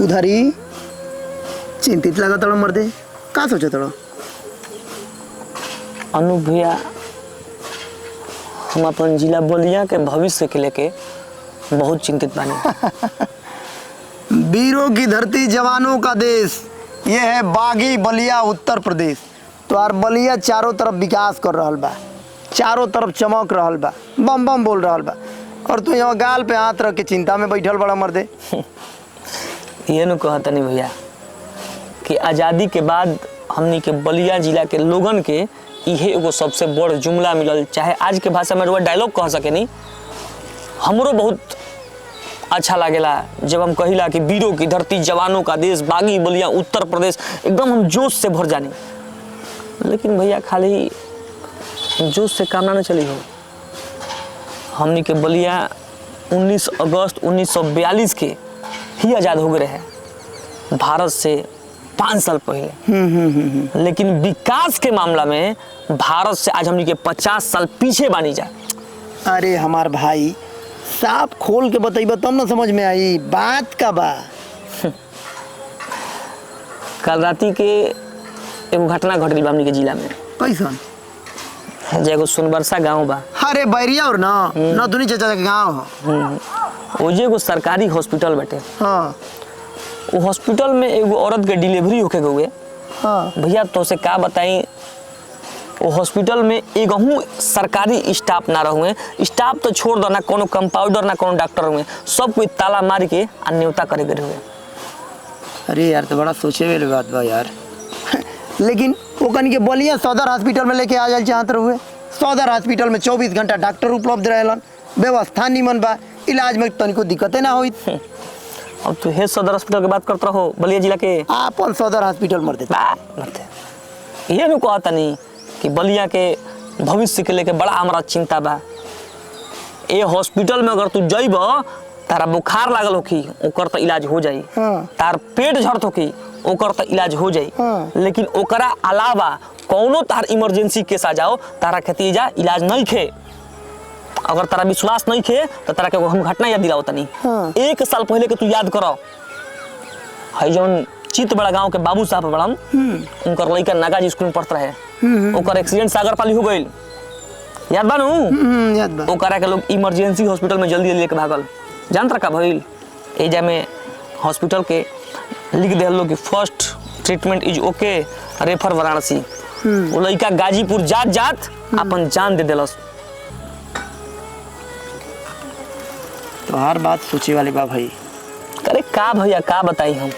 उधर ही चिंतित लगा तड़ो मर्दे, का सोचा तड़ो? अनु भैया, हम अपन जिला बलिया के भविष्य के लेके बहुत चिंतित बानी। वीरों की धरती, जवानों का देश, ये है बागी बलिया उत्तर प्रदेश। तो यार बलिया चारों तरफ विकास कर रहा बा, चारों तरफ चमक रहा बा, बम बम बोल रहा बा, और तू यहाँ गाल पे हाथ रख के चिंता में बैठल बड़ा मर्दे। ये न कहता नहीं भैया कि आज़ादी के बाद हमनी के बलिया जिला के लोगन के इहे एगो सबसे बड़ जुमला मिलल, चाहे आज के भाषा में रुआ डायलॉग कह सके नहीं, हमरो बहुत अच्छा लागेला जब हम कहिला कि वीरों की धरती, जवानों का देश, बागी बलिया उत्तर प्रदेश, एकदम हम जोश से भर जानी। लेकिन भैया खाली जोश से काम ना चली हो। हमनी के बलिया 19 अगस्त 1942 के ही आज़ाद हो गए रहे भारत से 5 साल पहले। लेकिन विकास के मामला में भारत से आज हमनी के 50 साल पीछे बानी जा। अरे हमार भाई, साफ खोल के बताइबा तब ना समझ में आई बात का बा। कल राती के एगो घटना घट गई हमनी के जिला में। कैसन? एगो सोनबरसा गांव बा। अरे बैरिया और ना नदुनी चाचा के गाँव हो। ओजे एगो सरकारी हॉस्पिटल बाटे। हाँ। वो हॉस्पिटल में एगो औरत के डिलीवरी होके गए। हाँ भैया तो से का बताई, वो हॉस्पिटल में एगहू सरकारी स्टाफ ना रहुए। स्टाफ तो छोड़ दो, ना कोनो कंपाउंडर ना कोनो डॉक्टर हुए, सब कोई ताला मार के न्योता करे गए हुए। अरे यार तो बड़ा सोचे वाली बात बा यार। लेकिन वो कन के बलिया सदर हॉस्पिटल में लेके आ जाए चाहत रहुए। सदर हॉस्पिटल में 24 घंटा डॉक्टर उपलब्ध रहेलन, व्यवस्था निमन बा, इलाज में तनिको दिक्कतें ना होई। अब तू हे सदर हॉस्पिटल की बात करता रहो, बलिया जिला के आपन सदर हॉस्पिटल मर देता। ये नहीं कहता नहीं कि बलिया के भविष्य के लेके बड़ा हमारा चिंता बा। ये हॉस्पिटल में अगर तू जइब, तारा बुखार लागल होखी, ओकर तो इलाज हो जाई। हाँ। तार पेट झड़त होखी, ओकर तो इलाज हो जाई। हाँ। लेकिन ओकरा अलावा कौनो तार इमरजेंसी केस आ जाओ, तारा खेती जा इलाज नहीं खे। अगर तारा विश्वास नहीं खे तो तारा के हम घटना याद दिलाओ तनी। हाँ। 1 साल पहले के तू याद करो, है जौन चित बड़ा गांव के बाबू साहब बड़न, उनकर लड़का नागाजी स्कूल में पढ़त रहे, ओकर एक्सीडेंट सागर पाली हो गई, याद बा नु? याद बा। ओकरा के लोग इमरजेंसी हॉस्पिटल में जल्दी लेके भागल। जानत का भइल, एजा में हॉस्पिटल के लिख दे लोग कि first treatment is okay, refer Varanasi. वो लड़का गाजीपुर जात जात अपन जान दे देलस। तो हर बात सोचे वाली बा भाई। अरे का भैया का बताई हम,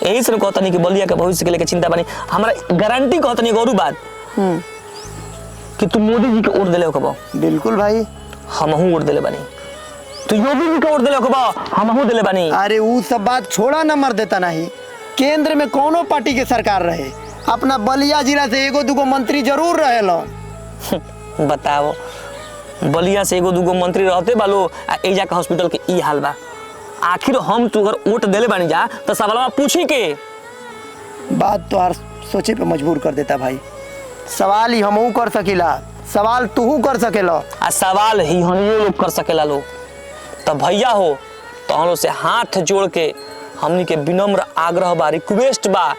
यही से कहता नहीं कि बलिया के भविष्य के लेके चिंता बनी। हमारा गारंटी कहता नहीं गौरू बात कि तू मोदी जी के वोट दिले हो। बिल्कुल भाई, हमहू वोट दिले बनी। तू योगी जी के वोट दिले हो, हमहू दिले बनी। अरे वो सब बात छोड़ा ना मर देता नहीं। केंद्र में कोनो पार्टी के सरकार रहे, अपना बलिया जिला से एगो दूगो मंत्री जरूर रहे लो। बताओ, बलिया से एगो दूगो मंत्री रहते बालो, एजा के हॉस्पिटल के ई हाल बा। आखिर हम तू अगर वोट दिले बनी जा तो सवाल पूछी के बात तो हर सोचे पे मजबूर कर देता भाई। सवाल ही हमहू कर सकेला, सवाल तू कर सकेला, आ सवाल ही हम लोग कर सकेला लो। तो भैया हो, तो हम लोग से हाथ जोड़ के हमनी के विनम्र आग्रह बा, रिक्वेस्ट बा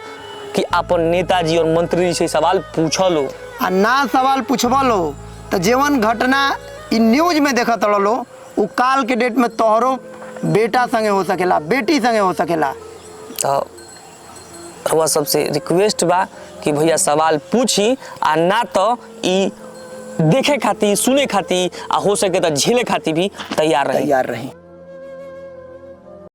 कि अपन नेताजी और मंत्री जी से सवाल पूछ लो। आ ना सवाल पूछवा लो तो जीवन घटना इ न्यूज में देखा तड़ लो, वो काल के डेट में तोहरो बेटा संगे हो सकेला, बेटी संगे हो सकेला। तो वह सबसे रिक्वेस्ट बा कि भैया सवाल पूछी, आ ना तो ई देखे खातिर, सुने खातिर, आ हो सके तो झेले खातिर भी तैयार रही।